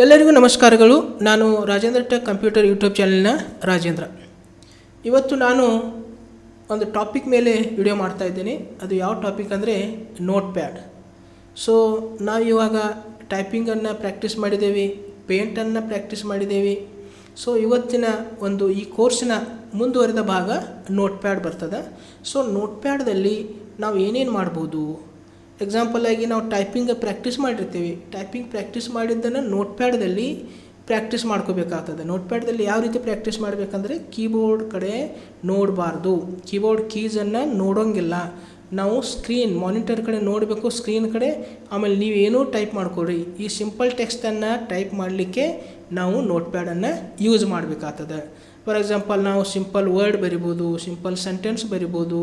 ಎಲ್ಲರಿಗೂ ನಮಸ್ಕಾರಗಳು. ನಾನು ರಾಜೇಂದ್ರ ಟೆಕ್ ಕಂಪ್ಯೂಟರ್ ಯೂಟ್ಯೂಬ್ ಚಾನಲ್ನ ರಾಜೇಂದ್ರ. ಇವತ್ತು ನಾನು ಒಂದು ಟಾಪಿಕ್ ಮೇಲೆ ವಿಡಿಯೋ ಮಾಡ್ತಾ ಇದ್ದೀನಿ. ಅದು ಯಾವ ಟಾಪಿಕ್ ಅಂದರೆ ನೋಟ್ ಪ್ಯಾಡ್. ಸೊ ನಾವು ಇವಾಗ ಟೈಪಿಂಗನ್ನು ಪ್ರಾಕ್ಟೀಸ್ ಮಾಡಿದ್ದೇವೆ, ಪೇಂಟನ್ನು ಪ್ರಾಕ್ಟೀಸ್ ಮಾಡಿದ್ದೇವೆ. ಸೊ ಇವತ್ತಿನ ಒಂದು ಈ ಕೋರ್ಸಿನ ಮುಂದುವರೆದ ಭಾಗ ನೋಟ್ ಪ್ಯಾಡ್ ಬರ್ತದೆ. ಸೊ ನೋಟ್ ಪ್ಯಾಡ್ದಲ್ಲಿ ನಾವು ಏನೇನು ಮಾಡ್ಬೋದು, ಎಕ್ಸಾಂಪಲ್ ಆಗಿ ನಾವು ಟೈಪಿಂಗ್ ಪ್ರಾಕ್ಟೀಸ್ ಮಾಡಿರ್ತೀವಿ. ಟೈಪಿಂಗ್ ಪ್ರಾಕ್ಟೀಸ್ ಮಾಡಿದ್ದನ್ನು ನೋಟ್ ಪ್ಯಾಡ್ದಲ್ಲಿ ಪ್ರಾಕ್ಟೀಸ್ ಮಾಡ್ಕೋಬೇಕಾಗ್ತದೆ. ನೋಟ್ ಪ್ಯಾಡ್ದಲ್ಲಿ ಯಾವ ರೀತಿ ಪ್ರಾಕ್ಟೀಸ್ ಮಾಡಬೇಕಂದ್ರೆ ಕೀಬೋರ್ಡ್ ಕಡೆ ನೋಡಬಾರ್ದು, ಕೀಬೋರ್ಡ್ ಕೀಸನ್ನು ನೋಡೋಂಗಿಲ್ಲ. ನಾವು ಸ್ಕ್ರೀನ್ ಮಾನಿಟರ್ ಕಡೆ ನೋಡಬೇಕು, ಸ್ಕ್ರೀನ್ ಕಡೆ. ಆಮೇಲೆ ನೀವೇನೂ ಟೈಪ್ ಮಾಡ್ಕೊಡ್ರಿ. ಈ ಸಿಂಪಲ್ ಟೆಕ್ಸ್ಟನ್ನು ಟೈಪ್ ಮಾಡಲಿಕ್ಕೆ ನಾವು ನೋಟ್ ಪ್ಯಾಡನ್ನು ಯೂಸ್ ಮಾಡಬೇಕಾಗ್ತದೆ. ಫಾರ್ ಎಕ್ಸಾಂಪಲ್ ನಾವು ಸಿಂಪಲ್ ವರ್ಡ್ ಬರಿಬೋದು, ಸಿಂಪಲ್ ಸೆಂಟೆನ್ಸ್ ಬರಿಬೋದು,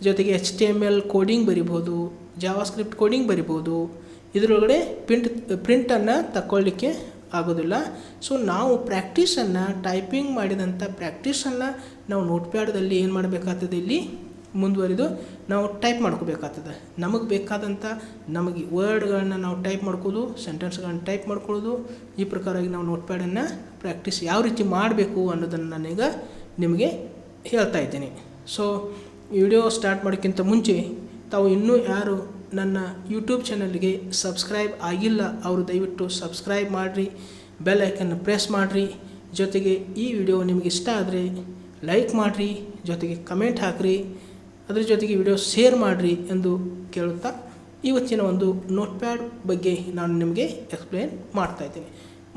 ಜೊತೆಗೆ HTML ಕೋಡಿಂಗ್ ಬರಿಬೋದು, ಜಾವಾಸ್ಕ್ರಿಪ್ಟ್ ಕೋಡಿಂಗ್ ಬರಿಬೋದು. ಇದರೊಳಗಡೆ ಪ್ರಿಂಟನ್ನು ತಗೊಳ್ಳಿಕ್ಕೆ ಆಗೋದಿಲ್ಲ. ಸೊ ನಾವು ಪ್ರಾಕ್ಟೀಸನ್ನು ಟೈಪಿಂಗ್ ಮಾಡಿದಂಥ ಪ್ರಾಕ್ಟೀಸನ್ನು ನಾವು ನೋಟ್ ಪ್ಯಾಡ್ದಲ್ಲಿ ಏನು ಮಾಡಬೇಕಾಗ್ತದೆ, ಇಲ್ಲಿ ಮುಂದುವರಿದು ನಾವು ಟೈಪ್ ಮಾಡ್ಕೋಬೇಕಾಗ್ತದೆ. ನಮಗೆ ಬೇಕಾದಂಥ ನಮಗೆ ವರ್ಡ್ಗಳನ್ನು ನಾವು ಟೈಪ್ ಮಾಡ್ಕೋದು, ಸೆಂಟೆನ್ಸ್ಗಳನ್ನು ಟೈಪ್ ಮಾಡ್ಕೊಳ್ಳೋದು. ಈ ಪ್ರಕಾರವಾಗಿ ನಾವು ನೋಟ್ ಪ್ಯಾಡನ್ನು ಪ್ರಾಕ್ಟೀಸ್ ಯಾವ ರೀತಿ ಮಾಡಬೇಕು ಅನ್ನೋದನ್ನು ನಾನೀಗ ನಿಮಗೆ ಹೇಳ್ತಾ ಇದ್ದೀನಿ. ಸೊ ವಿಡಿಯೋ ಸ್ಟಾರ್ಟ್ ಮಾಡೋಕ್ಕಿಂತ ಮುಂಚೆ ತಾವು ಇನ್ನೂ ಯಾರು ನನ್ನ ಯೂಟ್ಯೂಬ್ ಚಾನಲ್ಗೆ ಸಬ್ಸ್ಕ್ರೈಬ್ ಆಗಿಲ್ಲ ಅವರು ದಯವಿಟ್ಟು ಸಬ್ಸ್ಕ್ರೈಬ್ ಮಾಡಿರಿ, ಬೆಲ್ ಐಕನ್ನು ಪ್ರೆಸ್ ಮಾಡಿರಿ. ಜೊತೆಗೆ ಈ ವಿಡಿಯೋ ನಿಮಗೆ ಇಷ್ಟ ಆದರೆ ಲೈಕ್ ಮಾಡಿರಿ, ಜೊತೆಗೆ ಕಮೆಂಟ್ ಹಾಕಿರಿ, ಅದ್ರ ಜೊತೆಗೆ ವಿಡಿಯೋ ಶೇರ್ ಮಾಡಿರಿ ಎಂದು ಕೇಳುತ್ತಾ ಇವತ್ತಿನ ಒಂದು ನೋಟ್ ಪ್ಯಾಡ್ ಬಗ್ಗೆ ನಾನು ನಿಮಗೆ ಎಕ್ಸ್ಪ್ಲೇನ್ ಮಾಡ್ತಾಯಿದ್ದೀನಿ.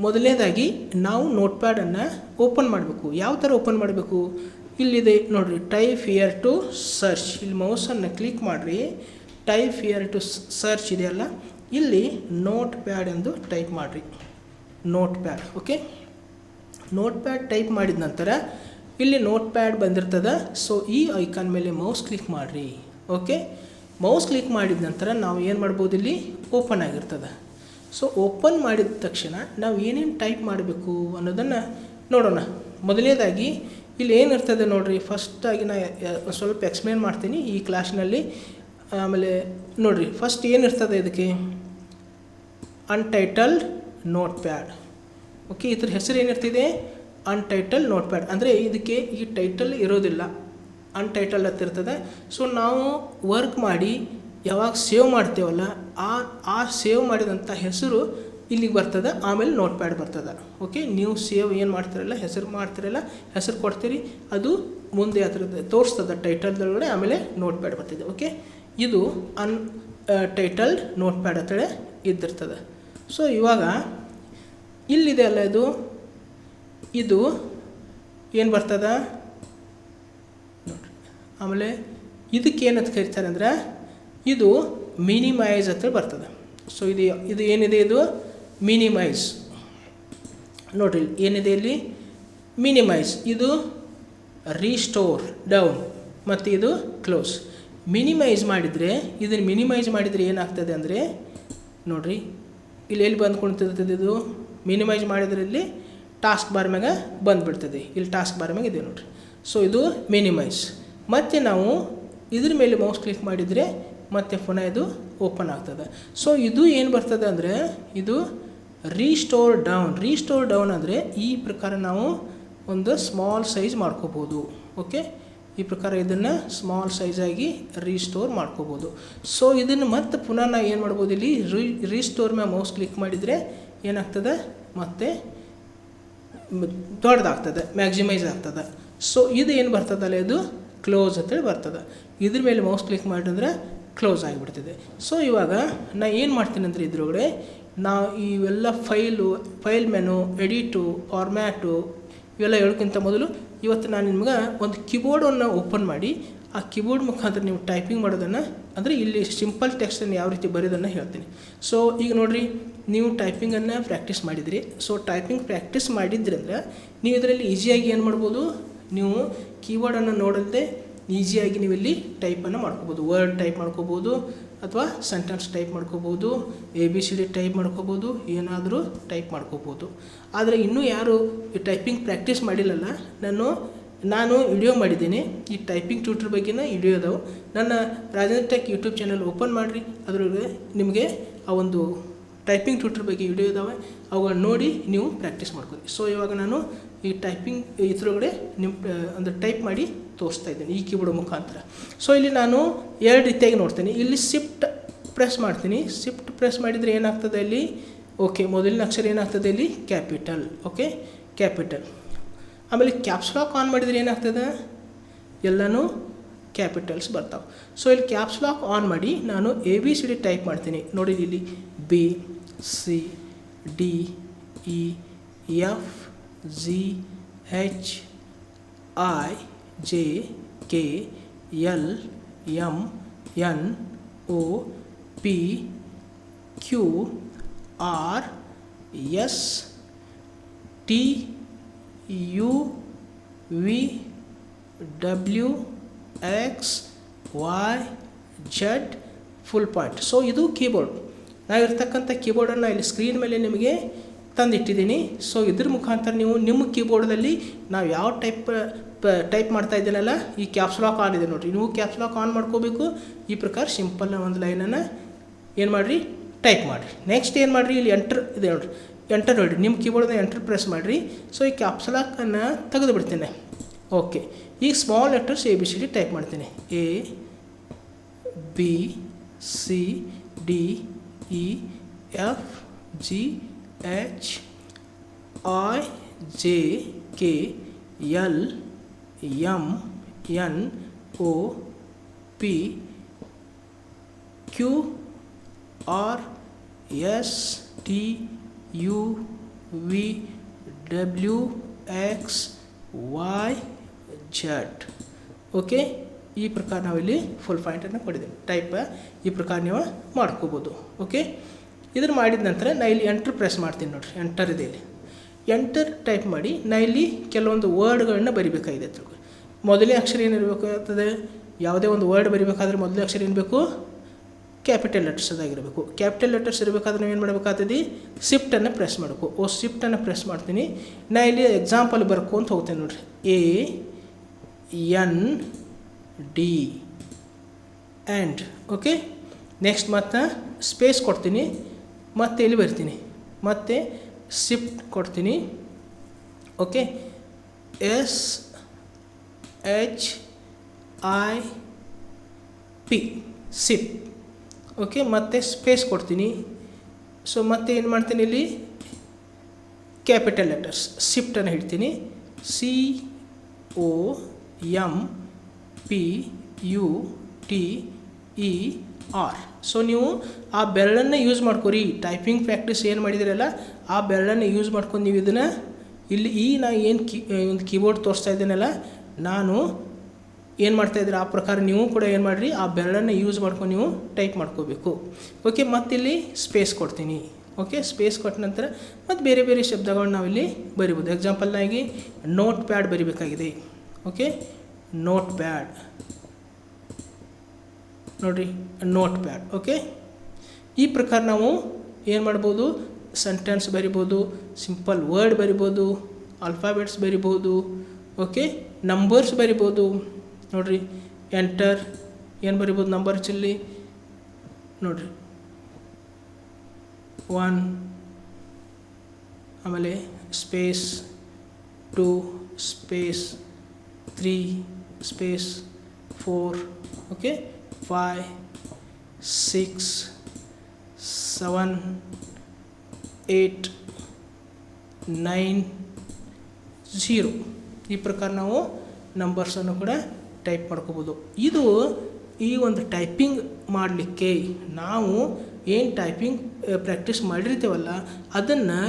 ಮೊದಲನೇದಾಗಿ ನಾವು ನೋಟ್ ಪ್ಯಾಡನ್ನು ಓಪನ್ ಮಾಡಬೇಕು. ಯಾವ ಥರ ಓಪನ್ ಮಾಡಬೇಕು, ಇಲ್ಲಿದೆ ನೋಡಿರಿ, ಟೈಪ್ ಹಿಯರ್ ಟು ಸರ್ಚ್. ಇಲ್ಲಿ ಮೌಸನ್ನು ಕ್ಲಿಕ್ ಮಾಡಿರಿ, ಟೈಪ್ ಹಿಯರ್ ಟು ಸರ್ಚ್ ಇದೆಯಲ್ಲ, ಇಲ್ಲಿ ನೋಟ್ ಪ್ಯಾಡ್ ಎಂದು ಟೈಪ್ ಮಾಡಿರಿ. Notepad, okay. Notepad type ಮಾಡಿದ ನಂತರ ಇಲ್ಲಿ ನೋಟ್ ಪ್ಯಾಡ್ ಬಂದಿರ್ತದೆ. ಸೊ ಈ ಐಕಾನ್ ಮೇಲೆ ಮೌಸ್ ಕ್ಲಿಕ್ ಮಾಡಿರಿ, ಓಕೆ. ಮೌಸ್ ಕ್ಲಿಕ್ ಮಾಡಿದ ನಂತರ ನಾವು ಏನು ಮಾಡ್ಬೋದು, ಇಲ್ಲಿ ಓಪನ್ ಆಗಿರ್ತದೆ. ಸೊ ಓಪನ್ ಮಾಡಿದ ತಕ್ಷಣ ನಾವು ಏನೇನು ಟೈಪ್ ಮಾಡಬೇಕು ಅನ್ನೋದನ್ನು ನೋಡೋಣ. ಮೊದಲನೇದಾಗಿ ಇಲ್ಲಿ ಏನಿರ್ತದೆ ನೋಡಿರಿ, ಫಸ್ಟಾಗಿ ನಾನು ಸ್ವಲ್ಪ ಎಕ್ಸ್ಪ್ಲೇನ್ ಮಾಡ್ತೀನಿ ಈ ಕ್ಲಾಸ್ನಲ್ಲಿ. ಆಮೇಲೆ ನೋಡಿರಿ, ಫಸ್ಟ್ ಏನಿರ್ತದೆ ಇದಕ್ಕೆ, ಅನ್ಟೈಟಲ್ಡ್ ನೋಟ್ ಪ್ಯಾಡ್, ಓಕೆ. ಇದ್ರ ಹೆಸರು ಏನಿರ್ತಿದೆ, ಅನ್ಟೈಟಲ್ಡ್ ನೋಟ್ ಪ್ಯಾಡ್. ಅಂದರೆ ಇದಕ್ಕೆ ಈ ಟೈಟಲ್ ಇರೋದಿಲ್ಲ, ಅನ್ಟೈಟಲ್ಡ್ ಅಂತಿರ್ತದೆ. ಸೊ ನಾವು ವರ್ಕ್ ಮಾಡಿ ಯಾವಾಗ ಸೇವ್ ಮಾಡ್ತೇವಲ್ಲ, ಆ ಸೇವ್ ಮಾಡಿದಂಥ ಹೆಸರು ಇಲ್ಲಿಗೆ ಬರ್ತದೆ, ಆಮೇಲೆ ನೋಟ್ ಪ್ಯಾಡ್ ಬರ್ತದೆ, ಓಕೆ. ನೀವು ಸೇವ್ ಏನು ಮಾಡ್ತಿರಲ್ಲ, ಹೆಸರು ಮಾಡ್ತಿರಲ್ಲ, ಹೆಸರು ಕೊಡ್ತೀರಿ, ಅದು ಮುಂದೆ ಅದರದ್ದು ತೋರಿಸ್ತದೆ ಟೈಟಲ್ದೊಳಗಡೆ, ಆಮೇಲೆ ನೋಟ್ ಪ್ಯಾಡ್ ಬರ್ತಿದೆ, ಓಕೆ. ಇದು ಟೈಟಲ್ಡ್ ನೋಟ್ ಪ್ಯಾಡ್ ಅಂತೇಳಿ ಇದ್ದಿರ್ತದೆ. ಸೊ ಇವಾಗ ಇಲ್ಲಿದೆ ಅಲ್ಲ, ಇದು ಏನು ಬರ್ತದೆ ನೋಡಿರಿ. ಆಮೇಲೆ ಇದಕ್ಕೆ ಏನಂತ ಕರಿತಾರೆ ಅಂದರೆ, ಇದು ಮಿನಿಮೈಸ್ ಅಂತ ಬರ್ತದೆ. ಸೊ ಇದು ಏನಿದೆ, ಇದು ಮಿನಿಮೈಸ್ ನೋಡಿರಿ, ಏನಿದೆ ಇಲ್ಲಿ ಮಿನಿಮೈಸ್. ಇದು ರೀಸ್ಟೋರ್ ಡೌನ್ ಮತ್ತು ಇದು ಕ್ಲೋಸ್. ಮಿನಿಮೈಸ್ ಮಾಡಿದರೆ, ಇದನ್ನು ಮಿನಿಮೈಸ್ ಮಾಡಿದರೆ ಏನಾಗ್ತದೆ ಅಂದರೆ ನೋಡಿರಿ, ಇಲ್ಲಿ ಎಲ್ಲಿ ಬಂದ್ಕೊಳ್ತಿರ್ತದೆ, ಇದು ಮಿನಿಮೈಸ್ ಮಾಡಿದರೆ ಇಲ್ಲಿ ಟಾಸ್ಕ್ ಬಾರ್ ಮ್ಯಾಗ ಬಂದುಬಿಡ್ತದೆ. ಇಲ್ಲಿ ಟಾಸ್ಕ್ ಬಾರ್ ಮ್ಯಾಗ ಇದೆ ನೋಡಿರಿ. ಸೊ ಇದು ಮಿನಿಮೈಸ್. ಮತ್ತು ನಾವು ಇದ್ರ ಮೇಲೆ ಮೌಸ್ ಕ್ಲಿಕ್ ಮಾಡಿದರೆ ಮತ್ತೆ ಪುನಃ ಇದು ಓಪನ್ ಆಗ್ತದೆ. ಸೊ ಇದು ಏನು ಬರ್ತದೆ ಅಂದರೆ, ಇದು ರೀಸ್ಟೋರ್ ಡೌನ್. ರೀಸ್ಟೋರ್ ಡೌನ್ ಅಂದರೆ ಈ ಪ್ರಕಾರ ನಾವು ಒಂದು ಸ್ಮಾಲ್ ಸೈಜ್ ಮಾಡ್ಕೋಬೋದು, ಓಕೆ. ಈ ಪ್ರಕಾರ ಇದನ್ನು ಸ್ಮಾಲ್ ಸೈಜಾಗಿ ರೀಸ್ಟೋರ್ ಮಾಡ್ಕೋಬೋದು. ಸೊ ಇದನ್ನು ಮತ್ತೆ ಪುನಃ ನಾವು ಏನು ಮಾಡ್ಬೋದು, ಇಲ್ಲಿ ರೀಸ್ಟೋರ್ ಮ್ಯಾಗ ಮೌಸ್ ಕ್ಲಿಕ್ ಮಾಡಿದರೆ ಏನಾಗ್ತದೆ, ಮತ್ತೆ ದೊಡ್ಡದಾಗ್ತದೆ, ಮ್ಯಾಕ್ಸಿಮೈಸ್ ಆಗ್ತದೆ. ಸೊ ಇದು ಏನು ಬರ್ತದಲ್ಲ, ಇದು ಕ್ಲೋಸ್ ಅಂತೇಳಿ ಬರ್ತದೆ. ಇದ್ರ ಮೇಲೆ ಮೌಸ್ ಕ್ಲಿಕ್ ಮಾಡಿದ್ರೆ ಕ್ಲೋಸ್ ಆಗಿಬಿಡ್ತದೆ. ಸೊ ಇವಾಗ ನಾನು ಏನು ಮಾಡ್ತೀನಿ ಅಂದರೆ, ಇದ್ರೊಳಗಡೆ ನಾವು ಇವೆಲ್ಲ ಫೈಲ್ ಮೆನು, ಎಡಿಟು, ಫಾರ್ಮ್ಯಾಟು ಇವೆಲ್ಲ ಹೇಳೋಕ್ಕಿಂತ ಮೊದಲು ಇವತ್ತು ನಾನು ನಿಮ್ಗೆ ಒಂದು ಕೀಬೋರ್ಡನ್ನು ಓಪನ್ ಮಾಡಿ ಆ ಕೀಬೋರ್ಡ್ ಮುಖಾಂತರ ನೀವು ಟೈಪಿಂಗ್ ಮಾಡೋದನ್ನು, ಅಂದರೆ ಇಲ್ಲಿ ಸಿಂಪಲ್ ಟೆಕ್ಸ್ಟನ್ನು ಯಾವ ರೀತಿ ಬರೆಯೋದನ್ನು ಹೇಳ್ತೀನಿ. ಸೊ ಈಗ ನೋಡಿರಿ, ನೀವು ಟೈಪಿಂಗನ್ನು ಪ್ರಾಕ್ಟೀಸ್ ಮಾಡಿದಿರಿ. ಸೊ ಟೈಪಿಂಗ್ ಪ್ರಾಕ್ಟೀಸ್ ಮಾಡಿದ್ರಿ ಅಂದರೆ ನೀವು ಇದರಲ್ಲಿ ಈಸಿಯಾಗಿ ಏನು ಮಾಡ್ಬೋದು, ನೀವು ಕೀಬೋರ್ಡನ್ನು ನೋಡದೆ ಈಸಿಯಾಗಿ ನೀವು ಇಲ್ಲಿ ಟೈಪನ್ನು ಮಾಡ್ಕೋಬೋದು. ವರ್ಡ್ ಟೈಪ್ ಮಾಡ್ಕೋಬೋದು, ಅಥವಾ ಸೆಂಟೆನ್ಸ್ ಟೈಪ್ ಮಾಡ್ಕೋಬೋದು, ABCD ಟೈಪ್ ಮಾಡ್ಕೋಬೋದು, ಏನಾದರೂ ಟೈಪ್ ಮಾಡ್ಕೋಬೋದು. ಆದರೆ ಇನ್ನೂ ಯಾರು ಈ ಟೈಪಿಂಗ್ ಪ್ರಾಕ್ಟೀಸ್ ಮಾಡಿಲ್ಲಲ್ಲ, ನಾನು ವಿಡಿಯೋ ಮಾಡಿದ್ದೀನಿ ಈ ಟೈಪಿಂಗ್ ಟ್ಯೂಟರ್ ಬಗ್ಗೆನ ವಿಡಿಯೋ ಅದಾವೆ. ನನ್ನ Rajendra tech YouTube channel open ಮಾಡಿರಿ, ಅದರೊಳಗೆ ನಿಮಗೆ ಆ ಒಂದು ಟೈಪಿಂಗ್ ಟ್ಯೂಟರ್ ಬಗ್ಗೆ ವಿಡಿಯೋ ಇದ್ದಾವೆ, ಅವುಗಳನ್ನ ನೋಡಿ ನೀವು ಪ್ರಾಕ್ಟೀಸ್ ಮಾಡ್ಕೊಳ್ಳಿ. ಸೊ ಇವಾಗ ನಾನು ಈ ಟೈಪಿಂಗ್ ಇದ್ರೊಳಗಡೆ ನಿಮ್ಮ ಅಂದರೆ ಟೈಪ್ ಮಾಡಿ ತೋರಿಸ್ತಾ ಇದ್ದೀನಿ ಈ ಕೀಬೋರ್ಡ್ ಮುಖಾಂತರ. ಸೊ ಇಲ್ಲಿ ನಾನು 2 ರೀತಿಯಾಗಿ ನೋಡ್ತೀನಿ. ಇಲ್ಲಿ ಶಿಫ್ಟ್ ಪ್ರೆಸ್ ಮಾಡ್ತೀನಿ. ಶಿಫ್ಟ್ ಪ್ರೆಸ್ ಮಾಡಿದರೆ ಏನಾಗ್ತದೆ ಇಲ್ಲಿ, ಓಕೆ, ಮೊದಲಿನ ಅಕ್ಷರ ಏನಾಗ್ತದೆ ಇಲ್ಲಿ ಕ್ಯಾಪಿಟಲ್, ಓಕೆ, ಕ್ಯಾಪಿಟಲ್. ಆಮೇಲೆ ಕ್ಯಾಪ್ಸ್ ಲಾಕ್ ಆನ್ ಮಾಡಿದರೆ ಏನಾಗ್ತದೆ, ಎಲ್ಲನೂ ಕ್ಯಾಪಿಟಲ್ಸ್ ಬರ್ತಾವೆ. ಸೊ ಇಲ್ಲಿ ಕ್ಯಾಪ್ಸ್ ಲಾಕ್ ಆನ್ ಮಾಡಿ ನಾನು ABCD ಟೈಪ್ ಮಾಡ್ತೀನಿ. ನೋಡಿ ಇಲ್ಲಿ BCDEFGHIJKLMNOPQRSTUVWXYZ ಫುಲ್ ಪಾಯಿಂಟ್. ಸೊ ಇದು ಕೀಬೋರ್ಡ್. ನಾವಿರ್ತಕ್ಕಂಥ ಕೀಬೋರ್ಡನ್ನು ಇಲ್ಲಿ ಸ್ಕ್ರೀನ್ ಮೇಲೆ ನಿಮಗೆ ತಂದಿಟ್ಟಿದ್ದೀನಿ. ಸೊ ಇದ್ರ ಮುಖಾಂತರ ನೀವು ನಿಮ್ಮ ಕೀಬೋರ್ಡ್ದಲ್ಲಿ ನಾವು ಯಾವ ಟೈಪ್ ಮಾಡ್ತಾ ಇದ್ದೀನಲ್ಲ, ಈ ಕ್ಯಾಪ್ಸ್ ಲಾಕ್ ಆನ್ ಇದೆ ನೋಡಿರಿ, ನೀವು ಕ್ಯಾಪ್ಸ್ ಲಾಕ್ ಆನ್ ಮಾಡ್ಕೋಬೇಕು. ಈ ಪ್ರಕಾರ ಸಿಂಪಲ್ನ ಒಂದು ಲೈನನ್ನು ಏನು ಮಾಡಿರಿ, ಟೈಪ್ ಮಾಡಿರಿ. ನೆಕ್ಸ್ಟ್ ಏನು ಮಾಡಿರಿ, ಇಲ್ಲಿ ಎಂಟರ್ ಇದೆ ನೋಡಿರಿ, ಎಂಟರ್ ನೋಡಿರಿ, ನಿಮ್ಮ ಕೀಬೋರ್ಡ್ನ ಎಂಟರ್ ಪ್ರೆಸ್ ಮಾಡಿರಿ. ಸೊ ಈ ಕ್ಯಾಪ್ಸ್ ಲಾಕನ್ನು ತೆಗೆದು ಬಿಡ್ತೇನೆ. ಓಕೆ, ಈಗ ಸ್ಮಾಲ್ ಲೆಟರ್ಸ್ ABCD ಟೈಪ್ ಮಾಡ್ತೀನಿ. ABCDEFGHIJKLMNOPQRSTUVWXYZ. ಓಕೆ, ಈ ಪ್ರಕಾರ ನಾವಿಲ್ಲಿ ಫುಲ್ ಪಾಯಿಂಟನ್ನು ಕೊಟ್ಟಿದ್ದೇವೆ. ಟೈಪ್ ಈ ಪ್ರಕಾರ ನೀವು ಮಾಡ್ಕೋಬೋದು. ಓಕೆ, ಇದನ್ನು ಮಾಡಿದ ನಂತರ ನಾ ಇಲ್ಲಿ ಎಂಟರ್ ಪ್ರೆಸ್ ಮಾಡ್ತೀನಿ ನೋಡಿರಿ, ಎಂಟರ್ ಇದೆ ಇಲ್ಲಿ. ಎಂಟರ್ ಟೈಪ್ ಮಾಡಿ ನಾ ಇಲ್ಲಿ ಕೆಲವೊಂದು ವರ್ಡ್ಗಳನ್ನ ಬರಿಬೇಕಾಗಿದೆ. ಮೊದಲನೇ ಅಕ್ಷರ ಏನಿರಬೇಕಾಗ್ತದೆ, ಯಾವುದೇ ಒಂದು ವರ್ಡ್ ಬರಿಬೇಕಾದ್ರೆ ಮೊದಲನೇ ಅಕ್ಷರ ಏನು ಬೇಕು, ಕ್ಯಾಪಿಟಲ್ ಲೆಟರ್ಸ್ ಅದಾಗಿರಬೇಕು. ಕ್ಯಾಪಿಟಲ್ ಲೆಟರ್ಸ್ ಇರಬೇಕಾದ್ರೆ ನಾವು ಏನು ಮಾಡಬೇಕಾಗ್ತದೆ, ಶಿಫ್ಟನ್ನು ಪ್ರೆಸ್ ಮಾಡಬೇಕು. ಶಿಫ್ಟನ್ನು ಪ್ರೆಸ್ ಮಾಡ್ತೀನಿ. ನಾ ಇಲ್ಲಿ ಎಕ್ಸಾಂಪಲ್ ಬರ್ಕೊಂತ ಹೋಗ್ತೇನೆ ನೋಡಿರಿ, AND ಆ್ಯಂಡ್. ಓಕೆ, ನೆಕ್ಸ್ಟ್ ಮತ್ತೆ ಸ್ಪೇಸ್ ಕೊಡ್ತೀನಿ, ಮತ್ತೆ ಇಲ್ಲಿ ಬರ್ತೀನಿ, ಮತ್ತೆ ಶಿಫ್ಟ್ ಕೊಡ್ತೀನಿ. Okay, SHIP shift. ಓಕೆ, ಮತ್ತೆ ಸ್ಪೇಸ್ ಕೊಡ್ತೀನಿ. ಸೊ ಮತ್ತೆ ಏನು ಮಾಡ್ತೀನಿ, ಇಲ್ಲಿ ಕ್ಯಾಪಿಟಲ್ ಲೆಟರ್ಸ್ ಶಿಫ್ಟನ್ನು ಹಿಡ್ತೀನಿ, COMPUTER. ಸೊ ನೀವು ಆ ಬೆರಳನ್ನು ಯೂಸ್ ಮಾಡ್ಕೊರಿ. ಟೈಪಿಂಗ್ ಪ್ರಾಕ್ಟೀಸ್ ಏನು ಮಾಡಿದಿರಲ್ಲ, ಆ ಬೆರಳನ್ನು ಯೂಸ್ ಮಾಡ್ಕೊಂಡು ನೀವು ಇದನ್ನು ಇಲ್ಲಿ ನಾನು ಏನು ಒಂದು ಕೀಬೋರ್ಡ್ ತೋರಿಸ್ತಾ ಇದ್ದೀನಲ್ಲ, ನಾನು ಏನು ಮಾಡ್ತಾಯಿದ್ದೀರ ಆ ಪ್ರಕಾರ ನೀವು ಕೂಡ ಏನು ಮಾಡಿರಿ, ಆ ಬೆರಳನ್ನು ಯೂಸ್ ಮಾಡ್ಕೊಂಡು ನೀವು ಟೈಪ್ ಮಾಡ್ಕೋಬೇಕು. ಓಕೆ, ಮತ್ತಿಲ್ಲಿ ಸ್ಪೇಸ್ ಕೊಡ್ತೀನಿ. ಓಕೆ, ಸ್ಪೇಸ್ ಕೊಟ್ಟ ನಂತರ ಮತ್ತು ಬೇರೆ ಬೇರೆ ಶಬ್ದಗಳನ್ನ ನಾವಿಲ್ಲಿ ಬರಿಬೋದು. ಎಕ್ಸಾಂಪಲ್ನಾಗಿ ನೋಟ್ ಪ್ಯಾಡ್ ಬರಿಬೇಕಾಗಿದೆ. ಓಕೆ, ನೋಟ್ ಪ್ಯಾಡ್ ನೋಡಿರಿ, ನೋಟ್ ಪ್ಯಾಡ್. ಓಕೆ, ಈ ಪ್ರಕಾರ ನಾವು ಏನು ಮಾಡ್ಬೋದು, ಸೆಂಟೆನ್ಸ್ ಬರಿಬೋದು, ಸಿಂಪಲ್ ವರ್ಡ್ ಬರಿಬೋದು, ಆಲ್ಫಾಬೆಟ್ಸ್ ಬರಿಬೋದು. ಓಕೆ, ನಂಬರ್ಸ್ ಬರಿಬೋದು. ನೋಡಿರಿ, ಎಂಟರ್ ಏನು ಬರಿಬೋದು, ನಂಬರ್ ಚಿಲ್ಲಿ ನೋಡಿರಿ, 1, ಆಮೇಲೆ ಸ್ಪೇಸ್ 2, ಸ್ಪೇಸ್ 3, ಸ್ಪೇಸ್ 4, ಓಕೆ, 5, 6, 7, 8, 9, 0. ಈ ಪ್ರಕಾರ ನಾವು ನಂಬರ್ಸನ್ನು ಕೂಡ ಟೈಪ್ ಮಾಡ್ಕೋಬೋದು. ಇದು ಈ ಒಂದು ಟೈಪಿಂಗ್ ಮಾಡಲಿಕ್ಕೆ ನಾವು ಏನು ಟೈಪಿಂಗ್ ಪ್ರಾಕ್ಟೀಸ್ ಮಾಡಿರ್ತೀವಲ್ಲ, ಅದನ್ನು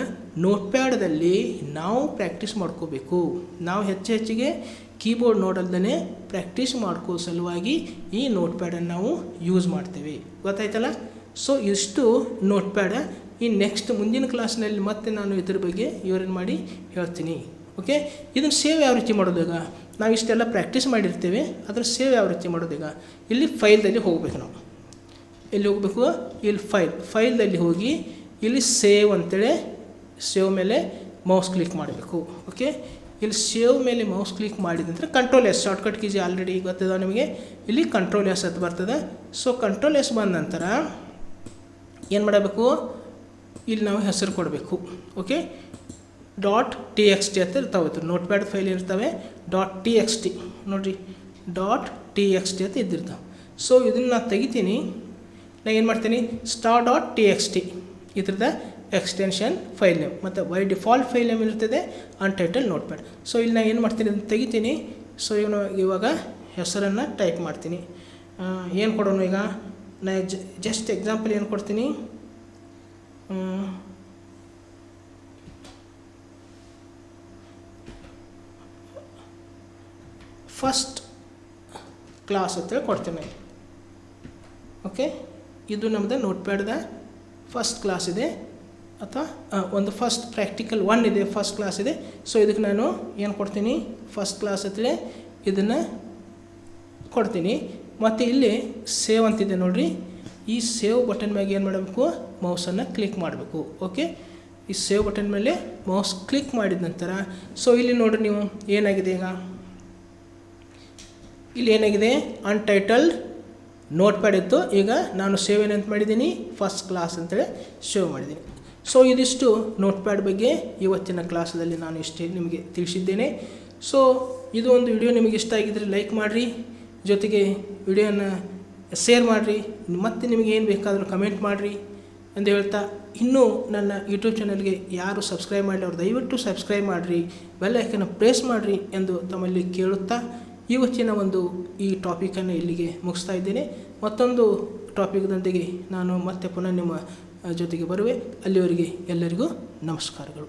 ನೋಟ್ ಪ್ಯಾಡ್ದಲ್ಲಿ ನಾವು ಪ್ರಾಕ್ಟೀಸ್ ಮಾಡ್ಕೋಬೇಕು. ನಾವು ಹೆಚ್ಚಿಗೆ ಕೀಬೋರ್ಡ್ ನೋಡಲ್ದೇ ಪ್ರಾಕ್ಟೀಸ್ ಮಾಡ್ಕೋ ಸಲುವಾಗಿ ಈ ನೋಟ್ ಪ್ಯಾಡನ್ನು ನಾವು ಯೂಸ್ ಮಾಡ್ತೇವೆ. ಗೊತ್ತಾಯ್ತಲ್ಲ? ಸೊ ಇಷ್ಟು ನೋಟ್ ಪ್ಯಾಡ. ಈ ನೆಕ್ಸ್ಟ್ ಮುಂದಿನ ಕ್ಲಾಸ್ನಲ್ಲಿ ಮತ್ತೆ ನಾನು ಇದ್ರ ಬಗ್ಗೆ ವಿವರಣೆ ಮಾಡಿ ಹೇಳ್ತೀನಿ. ಓಕೆ, ಇದನ್ನು ಸೇವ್ ಯಾವ ರೀತಿ ಮಾಡೋದೀಗ, ನಾವು ಇಷ್ಟೆಲ್ಲ ಪ್ರಾಕ್ಟೀಸ್ ಮಾಡಿರ್ತೇವೆ, ಅದರ ಸೇವ್ ಯಾವ ರೀತಿ ಮಾಡೋದೀಗ, ಇಲ್ಲಿ ಫೈಲ್ದಲ್ಲಿ ಹೋಗಬೇಕು. ನಾವು ಎಲ್ಲಿ ಹೋಗಬೇಕು, ಇಲ್ಲಿ ಫೈಲ್ದಲ್ಲಿ ಹೋಗಿ ಇಲ್ಲಿ ಸೇವ್ ಅಂತೇಳಿ ಸೇವ್ ಮೇಲೆ ಮೌಸ್ ಕ್ಲಿಕ್ ಮಾಡಬೇಕು. ಓಕೆ, ಇಲ್ಲಿ ಸೇವ್ ಮೇಲೆ ಮೌಸ್ ಕ್ಲಿಕ್ ಮಾಡಿದ ನಂತರ ಕಂಟ್ರೋಲ್ ಎಸ್, ಶಾರ್ಟ್ಕಟ್ ಕೀಜಿ ಆಲ್ರೆಡಿ ಗೊತ್ತಿದೆ ನಿಮಗೆ, ಇಲ್ಲಿ ಕಂಟ್ರೋಲ್ ಎಸ್ ಅಂತ ಬರ್ತದೆ. ಸೊ ಕಂಟ್ರೋಲ್ ಎಸ್ ಬಂದ ನಂತರ ಏನು ಮಾಡಬೇಕು, ಇಲ್ಲಿ ನಾವು ಹೆಸರು ಕೊಡಬೇಕು. ಓಕೆ, .txt ಅಂತ ಇರ್ತಾವೆ, ನೋಟ್ ಪ್ಯಾಡ್ ಫೈಲ್ ಇರ್ತವೆ. .txt ನೋಡಿರಿ, .txt ಅಂತ ಇದ್ದಿರ್ತಾವೆ. ಸೊ ಇದನ್ನು ನಾನು ತೆಗಿತೀನಿ. ನಾನು ಏನು ಮಾಡ್ತೀನಿ, star.txt ಇದ್ರದ ಎಕ್ಸ್ಟೆನ್ಷನ್ ಫೈಲ್ ನೇಮ್, ಮತ್ತು ಬೈ ಡಿಫಾಲ್ಟ್ ಫೈಲ್ ನೇಮ್ ಇರ್ತದೆ ಅನ್ಟೈಟಲ್ ನೋಟ್ ಪ್ಯಾಡ್. ಸೊ ಇಲ್ಲಿ ನಾನು ಏನು ಮಾಡ್ತೀನಿ, ಇದನ್ನು ತೆಗಿತೀನಿ. ಸೊ ಇವಾಗ ಹೆಸರನ್ನು ಟೈಪ್ ಮಾಡ್ತೀನಿ. ಏನು ಕೊಡೋಣ ಈಗ, ನಾನು ಜಸ್ಟ್ ಎಕ್ಸಾಂಪಲ್ ಏನು ಕೊಡ್ತೀನಿ, ಫಸ್ಟ್ ಕ್ಲಾಸ್ ಅಂತೇಳಿ ಕೊಡ್ತೀನಿ. ಓಕೆ, ಇದು ನಮ್ಮದು ನೋಟ್ ಪ್ಯಾಡ್ದ ಫಸ್ಟ್ ಕ್ಲಾಸ್ ಇದೆ, ಅಥವಾ ಒಂದು ಫಸ್ಟ್ ಪ್ರಾಕ್ಟಿಕಲ್ 1 ಇದೆ, ಫಸ್ಟ್ ಕ್ಲಾಸ್ ಇದೆ. ಸೊ ಇದಕ್ಕೆ ನಾನು ಏನು ಕೊಡ್ತೀನಿ, ಫಸ್ಟ್ ಕ್ಲಾಸ್ ಅಂತೇಳಿ ಇದನ್ನು ಕೊಡ್ತೀನಿ. ಮತ್ತು ಇಲ್ಲಿ ಸೇವ್ ಅಂತಿದೆ ನೋಡಿರಿ, ಈ ಸೇವ್ ಬಟನ್ ಮ್ಯಾಗೆ ಏನು ಮಾಡಬೇಕು, ಮೌಸನ್ನು ಕ್ಲಿಕ್ ಮಾಡಬೇಕು. ಓಕೆ, ಈ ಸೇವ್ ಬಟನ್ ಮೇಲೆ ಮೌಸ್ ಕ್ಲಿಕ್ ಮಾಡಿದ ನಂತರ ಸೊ ಇಲ್ಲಿ ನೋಡಿರಿ ನೀವು ಏನಾಗಿದೆ, ಈಗ ಇಲ್ಲಿ ಏನಾಗಿದೆ, ಅನ್ಟೈಟಲ್ಡ್ ನೋಟ್ ಪ್ಯಾಡ್ ಇತ್ತು. ಈಗ ನಾನು ಸೇವ್ ಏನಂತ ಮಾಡಿದ್ದೀನಿ, ಫಸ್ಟ್ ಕ್ಲಾಸ್ ಅಂತೇಳಿ ಸೇವ್ ಮಾಡಿದ್ದೀನಿ. ಸೊ ಇದಿಷ್ಟು ನೋಟ್ ಪ್ಯಾಡ್ ಬಗ್ಗೆ ಇವತ್ತಿನ ಕ್ಲಾಸಲ್ಲಿ ನಾನು ಇಷ್ಟೇ ನಿಮಗೆ ತಿಳಿಸಿದ್ದೇನೆ. ಸೊ ಇದು ಒಂದು ವಿಡಿಯೋ ನಿಮಗೆ ಇಷ್ಟ ಆಗಿದ್ದರೆ ಲೈಕ್ ಮಾಡಿರಿ, ಜೊತೆಗೆ ವಿಡಿಯೋನ ಶೇರ್ ಮಾಡಿರಿ, ಮತ್ತು ನಿಮಗೆ ಏನು ಬೇಕಾದರೂ ಕಮೆಂಟ್ ಮಾಡಿರಿ ಎಂದು ಹೇಳ್ತಾ, ಇನ್ನೂ ನನ್ನ ಯೂಟ್ಯೂಬ್ ಚಾನಲ್ಗೆ ಯಾರು ಸಬ್ಸ್ಕ್ರೈಬ್ ಮಾಡಲಿ ಅವ್ರು ದಯವಿಟ್ಟು ಸಬ್ಸ್ಕ್ರೈಬ್ ಮಾಡಿರಿ, ಬೆಲ್ ಐಕನ್ನ ಪ್ರೆಸ್ ಮಾಡಿರಿ ಎಂದು ತಮ್ಮಲ್ಲಿ ಕೇಳುತ್ತಾ ಇವತ್ತಿನ ಈ ಟಾಪಿಕನ್ನು ಇಲ್ಲಿಗೆ ಮುಗಿಸ್ತಾ ಇದ್ದೇನೆ. ಮತ್ತೊಂದು ಟಾಪಿಕ್ದೊಂದಿಗೆ ನಾನು ಮತ್ತೆ ಪುನಃ ನಿಮ್ಮ ಜೊತೆಗೆ ಬರುವೆ. ಅಲ್ಲಿವರೆಗೆ ಎಲ್ಲರಿಗೂ ನಮಸ್ಕಾರಗಳು.